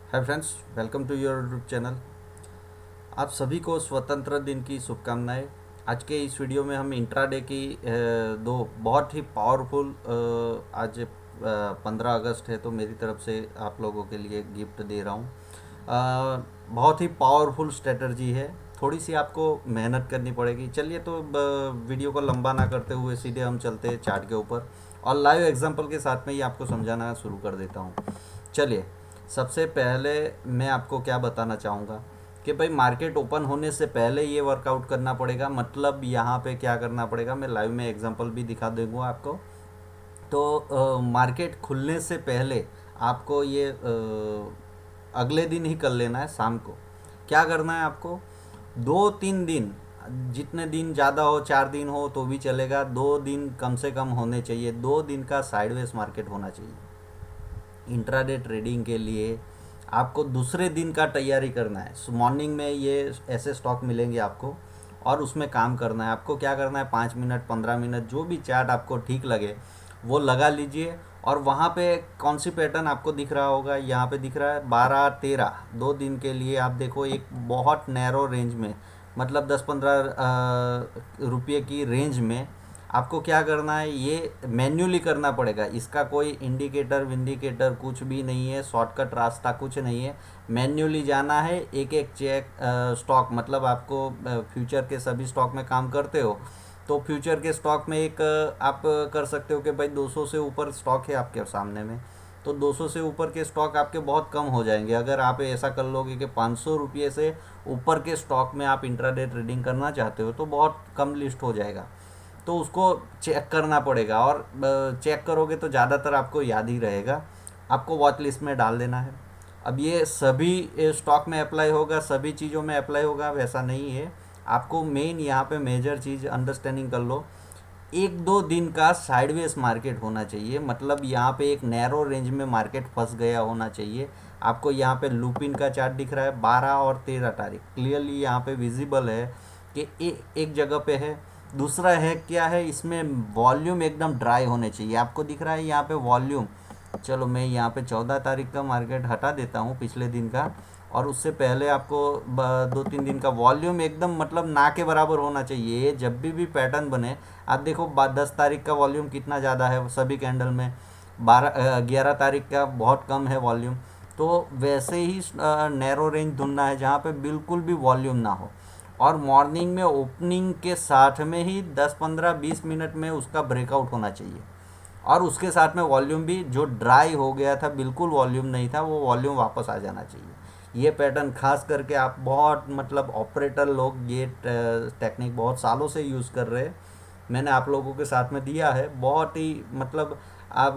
Hi friends, welcome to your YouTube channel. आप सभी को स्वतंत्र दिन की शुभकामनाएं। आज के इस वीडियो में हम इंट्राडे की दो बहुत ही पावरफुल आज 15 अगस्त है तो मेरी तरफ से आप लोगों के लिए गिफ्ट दे रहा हूँ। बहुत ही पावरफुल स्ट्रेटजी है, थोड़ी सी आपको मेहनत करनी पड़ेगी। चलिए तो वीडियो को लंबा ना करते हुए सीधे हम चलते हैं चार्ट के ऊपर और लाइव एग्जांपल के साथ में ही आपको समझाना शुरू कर देता हूँ। चलिए, सबसे पहले मैं आपको क्या बताना चाहूँगा कि भाई मार्केट ओपन होने से पहले ये वर्कआउट करना पड़ेगा। मतलब यहाँ पे क्या करना पड़ेगा, मैं लाइव में एग्जांपल भी दिखा दूँगा आपको। तो मार्केट खुलने से पहले आपको ये अगले दिन ही कर लेना है। शाम को क्या करना है आपको, 2-3 दिन, जितने दिन ज़्यादा हो 4 दिन हो तो भी चलेगा, 2 दिन कम से कम होने चाहिए। 2 दिन का साइडवेज मार्केट होना चाहिए। इंट्राडे ट्रेडिंग के लिए आपको दूसरे दिन का तैयारी करना है। मॉर्निंग में ये ऐसे स्टॉक मिलेंगे आपको और उसमें काम करना है। आपको क्या करना है, 5 मिनट 15 मिनट जो भी चार्ट आपको ठीक लगे वो लगा लीजिए। और वहाँ पे कौन सी पैटर्न आपको दिख रहा होगा, यहाँ पे दिख रहा है 12-13, 2 दिन के लिए आप देखो एक बहुत नैरो रेंज में, मतलब 10-15 रुपये की रेंज में आपको क्या करना है, ये मैन्युअली करना पड़ेगा। इसका कोई इंडिकेटर विंडिकेटर कुछ भी नहीं है, शॉर्टकट रास्ता कुछ नहीं है। मैन्युअली जाना है, एक एक चेक स्टॉक, मतलब आपको फ्यूचर के सभी स्टॉक में काम करते हो तो फ्यूचर के स्टॉक में एक आप कर सकते हो कि भाई 200 से ऊपर स्टॉक है आपके सामने में, तो 200 से ऊपर के स्टॉक आपके बहुत कम हो जाएंगे। अगर आप ऐसा कर लोगे कि 500 रुपये से ऊपर के स्टॉक में आप इंट्राडे ट्रेडिंग करना चाहते हो तो बहुत कम लिस्ट हो जाएगा। तो उसको चेक करना पड़ेगा और चेक करोगे तो ज़्यादातर आपको याद ही रहेगा। आपको वॉच लिस्ट में डाल देना है। अब ये सभी स्टॉक में अप्लाई होगा, सभी चीज़ों में अप्लाई होगा वैसा नहीं है। आपको मेन यहाँ पे मेजर चीज़ अंडरस्टैंडिंग कर लो, 1-2 दिन का साइडवेज मार्केट होना चाहिए। मतलब यहाँ पे एक नैरो रेंज में मार्केट फंस गया होना चाहिए। आपको यहाँ पे लूपिन का चार्ट दिख रहा है, 12 और 13 तारीख क्लियरली यहाँ पे विजिबल है कि एक जगह पे है। दूसरा है क्या है, इसमें वॉल्यूम एकदम ड्राई होने चाहिए। आपको दिख रहा है यहाँ पे वॉल्यूम। चलो मैं यहाँ पे 14 तारीख का मार्केट हटा देता हूँ, पिछले दिन का, और उससे पहले आपको 2-3 दिन का वॉल्यूम एकदम मतलब ना के बराबर होना चाहिए। ये जब भी पैटर्न बने, आप देखो 10 तारीख का वॉल्यूम कितना ज़्यादा है सभी कैंडल में, 11 तारीख का बहुत कम है वॉल्यूम। तो वैसे ही नैरो रेंज ढूंढना है जहाँ पे बिल्कुल भी वॉल्यूम ना हो, और मॉर्निंग में ओपनिंग के साथ में ही 10-15-20 मिनट में उसका ब्रेकआउट होना चाहिए। और उसके साथ में वॉल्यूम भी, जो ड्राई हो गया था बिल्कुल वॉल्यूम नहीं था, वो वॉल्यूम वापस आ जाना चाहिए। ये पैटर्न खास करके आप बहुत मतलब ऑपरेटर लोग ये टेक्निक बहुत सालों से यूज़ कर रहे हैं। मैंने आप लोगों के साथ में दिया है, बहुत ही मतलब आप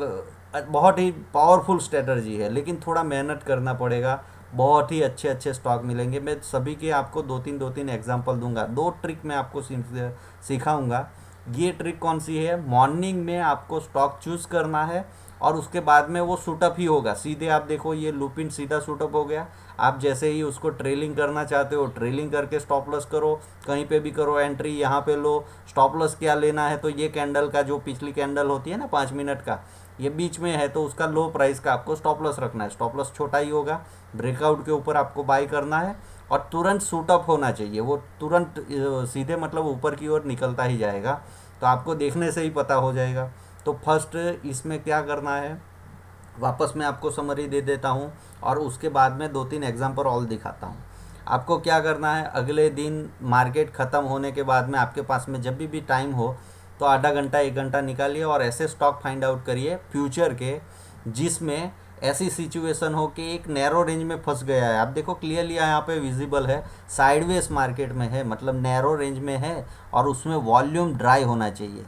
बहुत ही पावरफुल स्ट्रेटजी है, लेकिन थोड़ा मेहनत करना पड़ेगा। बहुत ही अच्छे अच्छे स्टॉक मिलेंगे। मैं सभी के आपको दो तीन एग्जांपल दूंगा। 2 ट्रिक मैं आपको सिखाऊंगा। ये ट्रिक कौन सी है, मॉर्निंग में आपको स्टॉक चूज करना है और उसके बाद में वो शूटअप ही होगा सीधे। आप देखो ये लूपिन सीधा शूटअप हो गया। आप जैसे ही उसको ट्रेलिंग करना चाहते हो, ट्रेलिंग करके स्टॉप लॉस करो, कहीं पे भी करो एंट्री, यहाँ पे लो। स्टॉप लॉस क्या लेना है, तो ये कैंडल का जो पिछली कैंडल होती है ना 5 मिनट का, ये बीच में है तो उसका लो प्राइस का आपको स्टॉप लॉस रखना है। स्टॉप लॉस छोटा ही होगा, ब्रेकआउट के ऊपर आपको बाई करना है और तुरंत शूटअप होना चाहिए। वो तुरंत सीधे मतलब ऊपर की ओर निकलता ही जाएगा, तो आपको देखने से ही पता हो जाएगा। तो फर्स्ट इसमें क्या करना है, वापस मैं आपको समरी दे देता हूँ और उसके बाद में 2-3 एग्जाम्पल और दिखाता हूँ। आपको क्या करना है, अगले दिन मार्केट ख़त्म होने के बाद में आपके पास में जब भी टाइम हो तो आधा घंटा 1 घंटा निकालिए और ऐसे स्टॉक फाइंड आउट करिए फ्यूचर के जिसमें ऐसी सिचुएशन हो कि एक नैरो रेंज में फंस गया है। आप देखो क्लियरली यहाँ पे विजिबल है, साइडवेज मार्केट में है, मतलब नैरो रेंज में है और उसमें वॉल्यूम ड्राई होना चाहिए।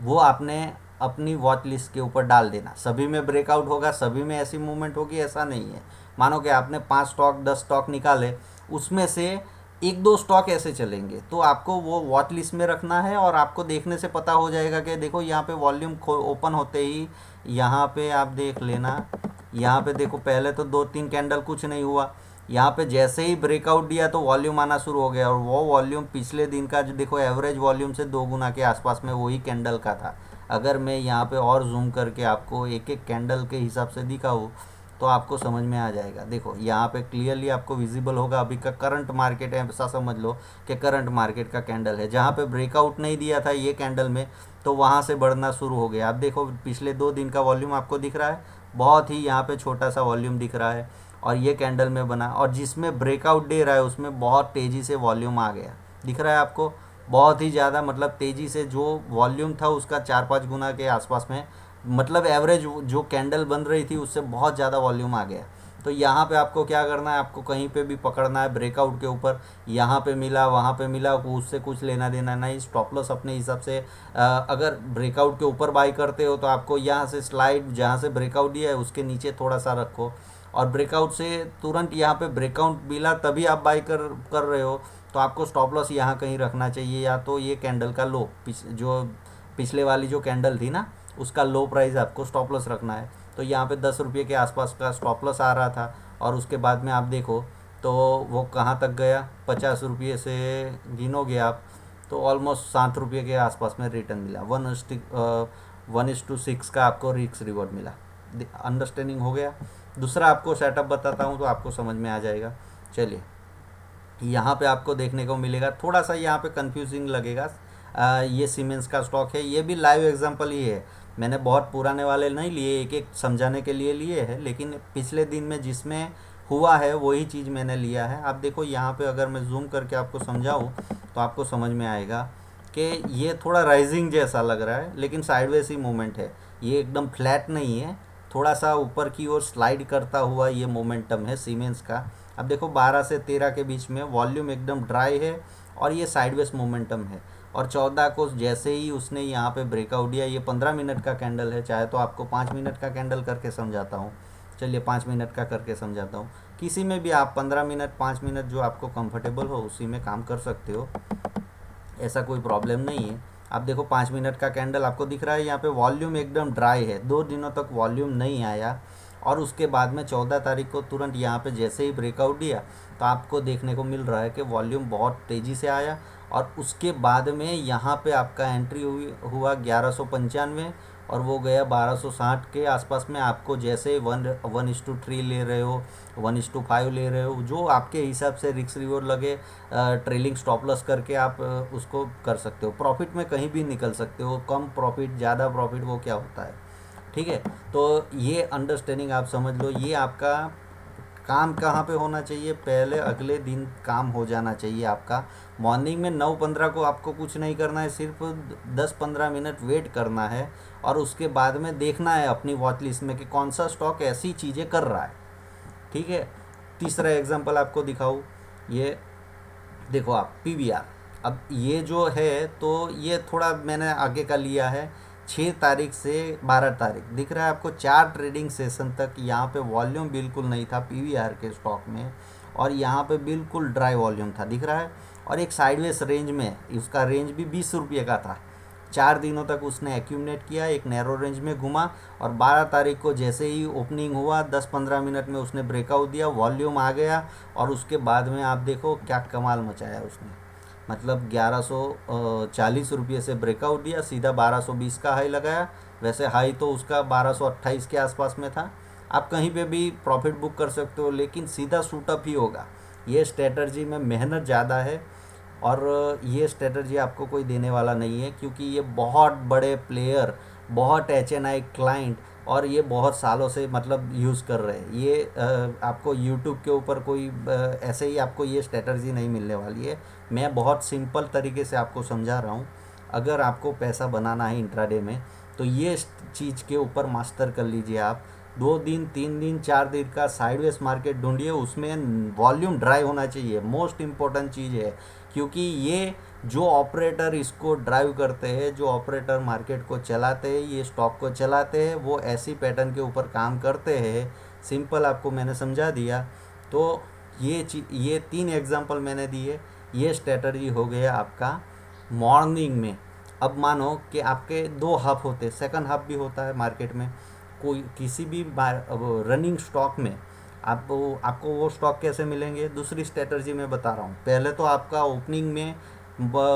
वो आपने अपनी वॉच लिस्ट के ऊपर डाल देना। सभी में ब्रेकआउट होगा, सभी में ऐसी मूवमेंट होगी ऐसा नहीं है। मानो कि आपने 5 स्टॉक 10 स्टॉक निकाले, उसमें से 1-2 स्टॉक ऐसे चलेंगे तो आपको वो वॉच लिस्ट में रखना है और आपको देखने से पता हो जाएगा कि देखो यहाँ पे वॉल्यूम ओपन होते ही यहाँ पे आप देख लेना। यहाँ पे देखो पहले तो 2-3 कैंडल कुछ नहीं हुआ, यहाँ पे जैसे ही ब्रेकआउट दिया तो वॉल्यूम आना शुरू हो गया और वो वॉल्यूम पिछले दिन का जो देखो एवरेज वॉल्यूम से 2 गुना के आसपास में वही कैंडल का था। अगर मैं यहाँ पे और जूम करके आपको एक एक कैंडल के हिसाब से दिखाऊँ तो आपको समझ में आ जाएगा। देखो यहाँ पे क्लियरली आपको विजिबल होगा अभी का करंट मार्केट है, ऐसा समझ लो कि करंट मार्केट का कैंडल है। जहाँ पे ब्रेकआउट नहीं दिया था ये कैंडल में, तो वहाँ से बढ़ना शुरू हो गया। आप देखो पिछले 2 दिन का वॉल्यूम आपको दिख रहा है, बहुत ही यहाँ पे छोटा सा वॉल्यूम दिख रहा है, और ये कैंडल में बना, और जिसमें ब्रेकआउट दे रहा है उसमें बहुत तेज़ी से वॉल्यूम आ गया। दिख रहा है आपको, बहुत ही ज़्यादा, मतलब तेज़ी से जो वॉल्यूम था उसका 4-5 गुना के आसपास में, मतलब एवरेज जो कैंडल बन रही थी उससे बहुत ज़्यादा वॉल्यूम आ गया। तो यहाँ पे आपको क्या करना है, आपको कहीं पे भी पकड़ना है ब्रेकआउट के ऊपर। यहाँ पे मिला, वहाँ पे मिला, उससे कुछ लेना देना नहीं। स्टॉप लॉस अपने हिसाब से अगर ब्रेकआउट के ऊपर बाई करते हो तो आपको यहाँ से स्लाइड, जहाँ से ब्रेकआउट दिया है उसके नीचे थोड़ा सा रखो, और ब्रेकआउट से तुरंत यहाँ पे ब्रेकआउट मिला तभी आप बाई कर कर रहे हो, तो आपको स्टॉप लॉस यहाँ कहीं रखना चाहिए, या तो ये कैंडल का लो, जो पिछले वाली जो कैंडल थी ना उसका लो प्राइस आपको स्टॉप लॉस रखना है। तो यहाँ पे 10 रुपये के आसपास का स्टॉप लॉस आ रहा था, और उसके बाद में आप देखो तो वो कहाँ तक गया, 50 रुपये से गिनोगे आप तो ऑलमोस्ट 7 रुपये के आसपास में रिटर्न मिला। 1:6 का आपको रिस्क रिवॉर्ड मिला। अंडरस्टैंडिंग हो गया। दूसरा आपको सेटअप बताता हूँ तो आपको समझ में आ जाएगा। चलिए, यहाँ पे आपको देखने को मिलेगा, थोड़ा सा यहाँ पे कंफ्यूजिंग लगेगा। ये सीमेंस का स्टॉक है, ये भी लाइव एग्जांपल ही है, मैंने बहुत पुराने वाले नहीं लिए, एक एक समझाने के लिए लिए हैं, लेकिन पिछले दिन में जिसमें हुआ है वही चीज़ मैंने लिया है। आप देखो यहाँ पे अगर मैं जूम करके आपको समझाऊँ तो आपको समझ में आएगा कि ये थोड़ा राइजिंग जैसा लग रहा है, लेकिन साइडवेज ही मूवमेंट है, ये एकदम फ्लैट नहीं है, थोड़ा सा ऊपर की ओर स्लाइड करता हुआ ये मोमेंटम है सीमेंस का। अब देखो 12 से 13 के बीच में वॉल्यूम एकदम ड्राई है, और ये साइडवेज मोमेंटम है, और 14 को जैसे ही उसने यहाँ पे ब्रेकआउट दिया, ये 15 मिनट का कैंडल है, चाहे तो आपको 5 मिनट का कैंडल करके समझाता हूँ। चलिए 5 मिनट का करके समझाता हूँ, किसी में भी आप 15 मिनट 5 मिनट जो आपको कंफर्टेबल हो उसी में काम कर सकते हो, ऐसा कोई प्रॉब्लम नहीं है। आप देखो 5 मिनट का कैंडल आपको दिख रहा है, यहाँ पे वॉल्यूम एकदम ड्राई है, 2 दिनों तक वॉल्यूम नहीं आया, और उसके बाद में 14 तारीख को तुरंत यहाँ पे जैसे ही ब्रेकआउट दिया तो आपको देखने को मिल रहा है कि वॉल्यूम बहुत तेज़ी से आया, और उसके बाद में यहाँ पे आपका एंट्री हुआ 1195, और वो गया 1260 के आसपास में। आपको जैसे 1:3 ले रहे हो, 1:5 ले रहे हो, जो आपके हिसाब से रिस्क रिवॉर्ड लगे, ट्रेलिंग स्टॉप लॉस करके आप उसको कर सकते हो। प्रॉफिट में कहीं भी निकल सकते हो, कम प्रॉफिट ज़्यादा प्रॉफिट वो क्या होता है, ठीक है। तो ये अंडरस्टैंडिंग आप समझ लो। ये आपका काम कहाँ पे होना चाहिए, पहले अगले दिन काम हो जाना चाहिए आपका। मॉर्निंग में 9:15 को आपको कुछ नहीं करना है, सिर्फ 10-15 मिनट वेट करना है, और उसके बाद में देखना है अपनी वॉच लिस्ट में कि कौन सा स्टॉक ऐसी चीज़ें कर रहा है, ठीक है। तीसरा एग्जांपल आपको दिखाऊँ, ये देखो आप पीवीआर। अब ये जो है तो ये थोड़ा मैंने आगे का लिया है, 6 तारीख से 12 तारीख, दिख रहा है आपको 4 ट्रेडिंग सेशन तक यहाँ पे वॉल्यूम बिल्कुल नहीं था पीवीआर के स्टॉक में, और यहाँ पे बिल्कुल ड्राई वॉल्यूम था, दिख रहा है। और एक साइडवेज रेंज में, उसका रेंज भी 20 रुपये का था। 4 दिनों तक उसने एक्यूमुलेट किया, एक नैरो रेंज में घुमा, और 12 तारीख को जैसे ही ओपनिंग हुआ 10-15 मिनट में उसने ब्रेकआउट दिया, वॉल्यूम आ गया, और उसके बाद में आप देखो क्या कमाल मचाया उसने। मतलब 1140 रुपये से ब्रेकआउट दिया, सीधा 1220 का हाई लगाया। वैसे हाई तो उसका 1228 के आसपास में था। आप कहीं पे भी प्रॉफिट बुक कर सकते हो, लेकिन सीधा शूटअप ही होगा। ये स्ट्रेटजी में मेहनत ज़्यादा है, और ये स्ट्रेटजी आपको कोई देने वाला नहीं है, क्योंकि ये बहुत बड़े प्लेयर, बहुत HNI क्लाइंट, और ये बहुत सालों से मतलब यूज़ कर रहे हैं। ये आपको यूट्यूब के ऊपर कोई ऐसे ही आपको ये स्ट्रेटजी नहीं मिलने वाली है। मैं बहुत सिंपल तरीके से आपको समझा रहा हूँ। अगर आपको पैसा बनाना है इंट्राडे में तो ये चीज़ के ऊपर मास्टर कर लीजिए आप। 2 दिन 3 दिन 4 दिन का साइडवेज मार्केट ढूंढिए, उसमें वॉल्यूम ड्राई होना चाहिए, मोस्ट इम्पोर्टेंट चीज़ है। क्योंकि ये जो ऑपरेटर इसको ड्राइव करते हैं, जो ऑपरेटर मार्केट को चलाते हैं, ये स्टॉक को चलाते हैं, वो ऐसी पैटर्न के ऊपर काम करते हैं। सिंपल आपको मैंने समझा दिया। तो ये 3 एग्जांपल मैंने दिए। ये स्ट्रेटजी हो गया आपका मॉर्निंग में। अब मानो कि आपके 2 हाफ होते, सेकंड हाफ भी होता है मार्केट में। कोई किसी भी रनिंग स्टॉक में आपको वो स्टॉक कैसे मिलेंगे, दूसरी स्ट्रेटजी में बता रहा हूँ। पहले तो आपका ओपनिंग में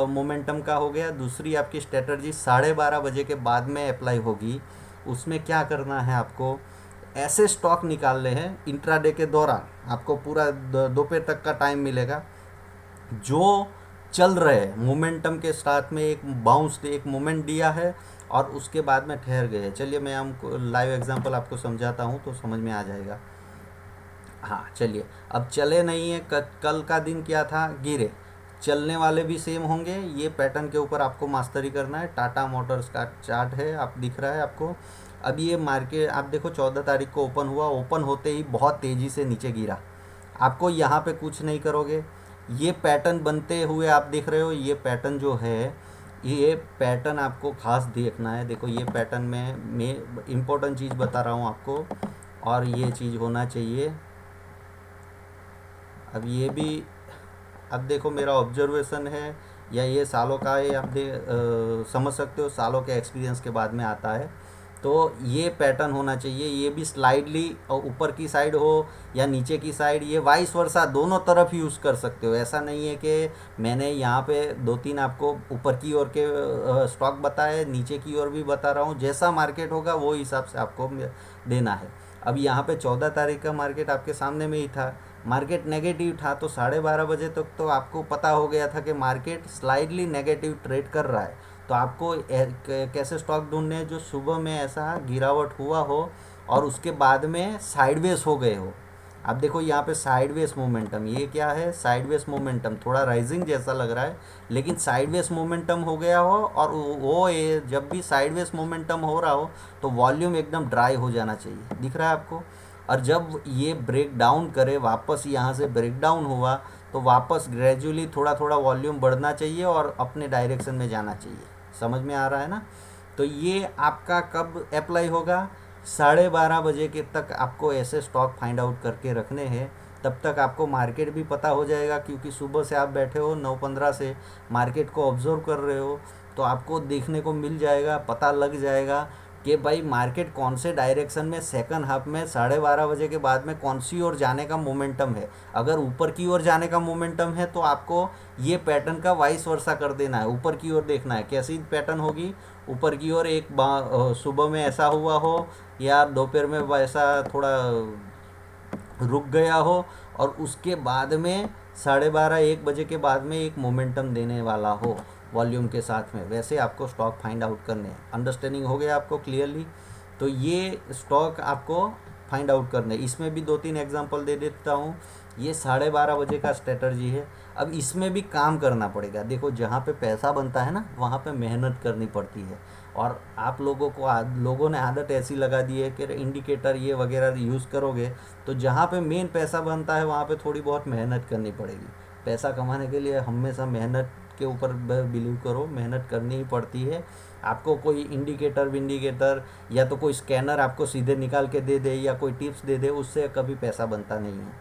मोमेंटम का हो गया। दूसरी आपकी स्ट्रेटजी 12:30 बजे के बाद में अप्लाई होगी। उसमें क्या करना है आपको, ऐसे स्टॉक निकालने हैं इंट्राडे के दौरान, आपको पूरा दोपहर तक का टाइम मिलेगा, जो चल रहे हैं मोमेंटम के साथ में, एक बाउंस एक मोमेंट दिया है और उसके बाद में ठहर गए हैं। चलिए मैं हमको लाइव एग्जांपल आपको समझाता हूँ तो समझ में आ जाएगा। हाँ चलिए, अब चले नहीं है, कल का दिन क्या था, गिरे। चलने वाले भी सेम होंगे, ये पैटर्न के ऊपर आपको मास्टरी करना है। टाटा मोटर्स का चार्ट है, आप दिख रहा है आपको। अब ये मार्केट आप देखो 14 तारीख को ओपन हुआ, ओपन होते ही बहुत तेज़ी से नीचे गिरा। आपको यहाँ पे कुछ नहीं करोगे, ये पैटर्न बनते हुए आप देख रहे हो, ये पैटर्न जो है, ये पैटर्न आपको खास देखना है। देखो ये पैटर्न में मैं इम्पोर्टेंट चीज़ बता रहा हूँ आपको, और ये चीज़ होना चाहिए। अब ये भी, अब देखो मेरा ऑब्जर्वेशन है या ये सालों का है, आप समझ सकते हो, सालों के एक्सपीरियंस के बाद में आता है। तो ये पैटर्न होना चाहिए, ये भी स्लाइडली ऊपर की साइड हो या नीचे की साइड, ये वाइस वर्सा दोनों तरफ यूज़ कर सकते हो। ऐसा नहीं है कि मैंने यहाँ पे 2-3 आपको ऊपर की ओर के स्टॉक बताए, नीचे की ओर भी बता रहा हूँ। जैसा मार्केट होगा वो हिसाब से आपको देना है। अब यहाँ पे 14 तारीख का मार्केट आपके सामने में ही था, मार्केट नेगेटिव था, तो 12:30 बजे तक तो आपको पता हो गया था कि मार्केट स्लाइडली नेगेटिव ट्रेड कर रहा है। तो आपको कैसे स्टॉक ढूंढने हैं जो सुबह में ऐसा गिरावट हुआ हो और उसके बाद में साइडवेज हो गए हो। आप देखो यहाँ पे साइडवेज मोमेंटम, ये क्या है, साइडवेज मोमेंटम, थोड़ा राइजिंग जैसा लग रहा है लेकिन साइडवेज मोमेंटम हो गया हो। और वो जब भी साइडवेज मोमेंटम हो रहा हो तो वॉल्यूम एकदम ड्राई हो जाना चाहिए, दिख रहा है आपको। और जब ये ब्रेक डाउन करे, वापस यहाँ से ब्रेक डाउन हुआ, तो वापस ग्रेजुअली थोड़ा थोड़ा वॉल्यूम बढ़ना चाहिए और अपने डायरेक्शन में जाना चाहिए। समझ में आ रहा है ना। तो ये आपका कब अप्लाई होगा, 12:30 बजे के तक आपको ऐसे स्टॉक फाइंड आउट करके रखने हैं। तब तक आपको मार्केट भी पता हो जाएगा, क्योंकि सुबह से आप बैठे हो 9:15 से मार्केट को ऑब्जर्व कर रहे हो, तो आपको देखने को मिल जाएगा, पता लग जाएगा कि भाई मार्केट कौन से डायरेक्शन में सेकंड हाफ में 12:30 बजे के बाद में कौन सी ओर जाने का मोमेंटम है। अगर ऊपर की ओर जाने का मोमेंटम है तो आपको ये पैटर्न का वाइस वर्सा कर देना है, ऊपर की ओर देखना है। कैसी पैटर्न होगी, ऊपर की ओर एक सुबह में ऐसा हुआ हो या दोपहर में वैसा थोड़ा रुक गया हो और उसके बाद में 12:30-1 बजे के बाद में एक मोमेंटम देने वाला हो वॉल्यूम के साथ में, वैसे आपको स्टॉक फाइंड आउट करने हैं। अंडरस्टैंडिंग हो गया आपको क्लियरली। तो ये स्टॉक आपको फाइंड आउट करने, इसमें भी 2-3 एग्जांपल दे देता हूँ। ये 12:30 बजे का स्ट्रेटजी है। अब इसमें भी काम करना पड़ेगा। देखो जहाँ पे पैसा बनता है ना, वहाँ पे मेहनत करनी पड़ती है। और आप लोगों ने आदत ऐसी लगा दी है कि इंडिकेटर ये वगैरह यूज़ करोगे, तो जहाँ पे मेन पैसा बनता है वहाँ पे थोड़ी बहुत मेहनत करनी पड़ेगी। पैसा कमाने के लिए हमेशा मेहनत के ऊपर बिलीव करो, मेहनत करनी ही पड़ती है। आपको कोई इंडिकेटर या तो कोई स्कैनर आपको सीधे निकाल के दे दे या कोई टिप्स दे दे, उससे कभी पैसा बनता नहीं है।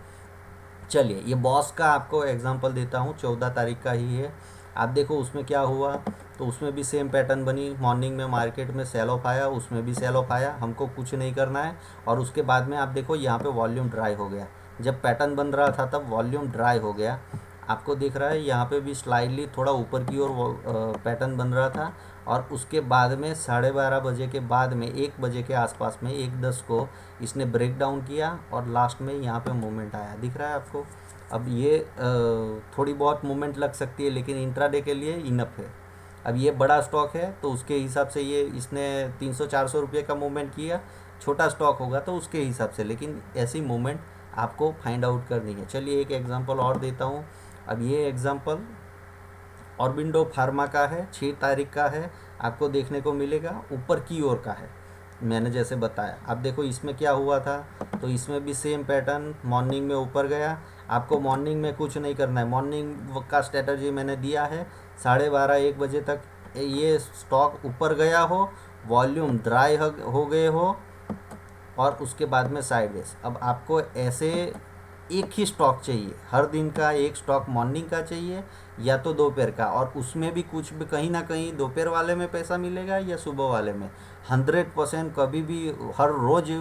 चलिए ये बॉस का आपको एग्जांपल देता हूँ, 14 तारीख का ही है। आप देखो उसमें क्या हुआ, तो उसमें भी सेम पैटर्न बनी। मॉर्निंग में मार्केट में सेल ऑफ आया, उसमें भी सेल ऑफ आया, हमको कुछ नहीं करना है। और उसके बाद में आप देखो यहाँ पे वॉल्यूम ड्राई हो गया। जब पैटर्न बन रहा था तब वॉल्यूम ड्राई हो गया, आपको दिख रहा है। यहाँ पे भी स्लाइडली थोड़ा ऊपर की ओर पैटर्न बन रहा था। और उसके बाद में 12:30 बजे के बाद में 1 बजे के आसपास में 1:10 को इसने ब्रेक डाउन किया और लास्ट में यहाँ पे मूवमेंट आया, दिख रहा है आपको। अब ये थोड़ी बहुत मूवमेंट लग सकती है लेकिन इंट्राडे के लिए इनफ है। अब ये बड़ा स्टॉक है तो उसके हिसाब से ये इसने 300-400 रुपये का मूवमेंट किया। छोटा स्टॉक होगा तो उसके हिसाब से, लेकिन ऐसी मूवमेंट आपको फाइंड आउट करनी है। चलिए एक एग्जांपल और देता हूँ। अब ये एग्जांपल ऑरबिंदो फार्मा का है, 6 तारीख का है। आपको देखने को मिलेगा ऊपर की ओर का है, मैंने जैसे बताया। अब देखो इसमें क्या हुआ था, तो इसमें भी सेम पैटर्न, मॉर्निंग में ऊपर गया। आपको मॉर्निंग में कुछ नहीं करना है, मॉर्निंग का स्ट्रेटजी मैंने दिया है। 12:30-1 बजे तक ये स्टॉक ऊपर गया हो, वॉल्यूम ड्राई हो गए हो और उसके बाद में साइडवेज। अब आपको ऐसे एक ही स्टॉक चाहिए, हर दिन का एक स्टॉक मॉर्निंग का चाहिए या तो दोपहर का, और उसमें भी कुछ भी कहीं ना कहीं दोपहर वाले में पैसा मिलेगा या सुबह वाले में। 100% कभी भी हर रोज़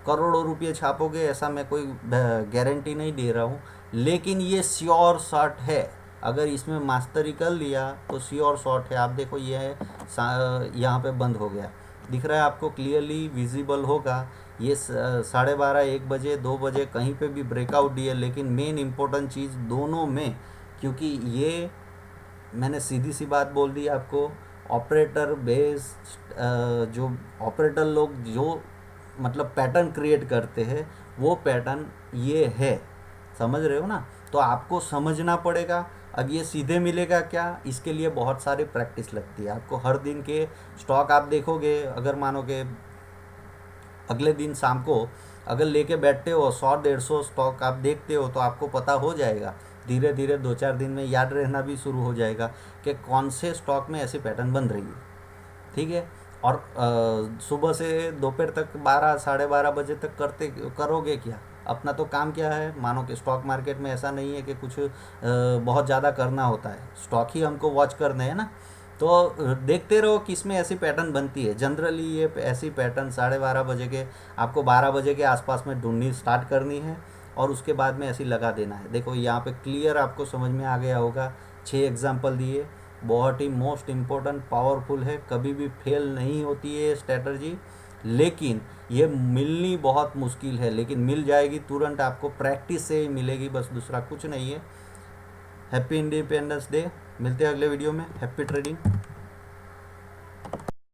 करोड़ों रुपये छापोगे ऐसा मैं कोई गारंटी नहीं दे रहा हूँ, लेकिन ये श्योर शॉट है। अगर इसमें मास्टरी कर लिया तो श्योर शॉट है। आप देखो ये है, यहाँ पे बंद हो गया, दिख रहा है आपको, क्लियरली विजिबल होगा। ये 12:30 1 बजे 2 बजे कहीं पे भी ब्रेकआउट दिए, लेकिन मेन इम्पोर्टेंट चीज़ दोनों में, क्योंकि ये मैंने सीधी सी बात बोल दी आपको, ऑपरेटर बेस्ड जो ऑपरेटर लोग जो मतलब पैटर्न क्रिएट करते हैं, वो पैटर्न ये है, समझ रहे हो ना। तो आपको समझना पड़ेगा। अब ये सीधे मिलेगा क्या, इसके लिए बहुत सारी प्रैक्टिस लगती है। आपको हर दिन के स्टॉक आप देखोगे, अगर मानो कि अगले दिन शाम को अगर लेके बैठते हो 100 150 स्टॉक आप देखते हो, तो आपको पता हो जाएगा धीरे धीरे 2 4 दिन में याद रहना भी शुरू हो जाएगा कि कौन से स्टॉक में ऐसी पैटर्न बन रही है। ठीक है। और सुबह से दोपहर तक 12 12:30 बजे तक करोगे क्या? अपना तो काम क्या है, मानो कि स्टॉक मार्केट में ऐसा नहीं है कि कुछ बहुत ज़्यादा करना होता है, स्टॉक ही हमको वॉच करने हैं ना। तो देखते रहो किस में ऐसी पैटर्न बनती है। जनरली ये ऐसी पैटर्न 12:30 बजे के, आपको 12 बजे के आसपास में ढूंढनी स्टार्ट करनी है और उसके बाद में ऐसी लगा देना है। देखो यहाँ पे क्लियर आपको समझ में आ गया होगा, 6 एग्जाम्पल दिए, बहुत ही मोस्ट इम्पोर्टेंट पावरफुल है, कभी भी फेल नहीं होती है स्ट्रेटजी। लेकिन ये मिलनी बहुत मुश्किल है, लेकिन मिल जाएगी तुरंत, आपको प्रैक्टिस से ही मिलेगी, बस दूसरा कुछ नहीं है। Happy independence day. मिलते हैं अगले वीडियो में। Happy trading.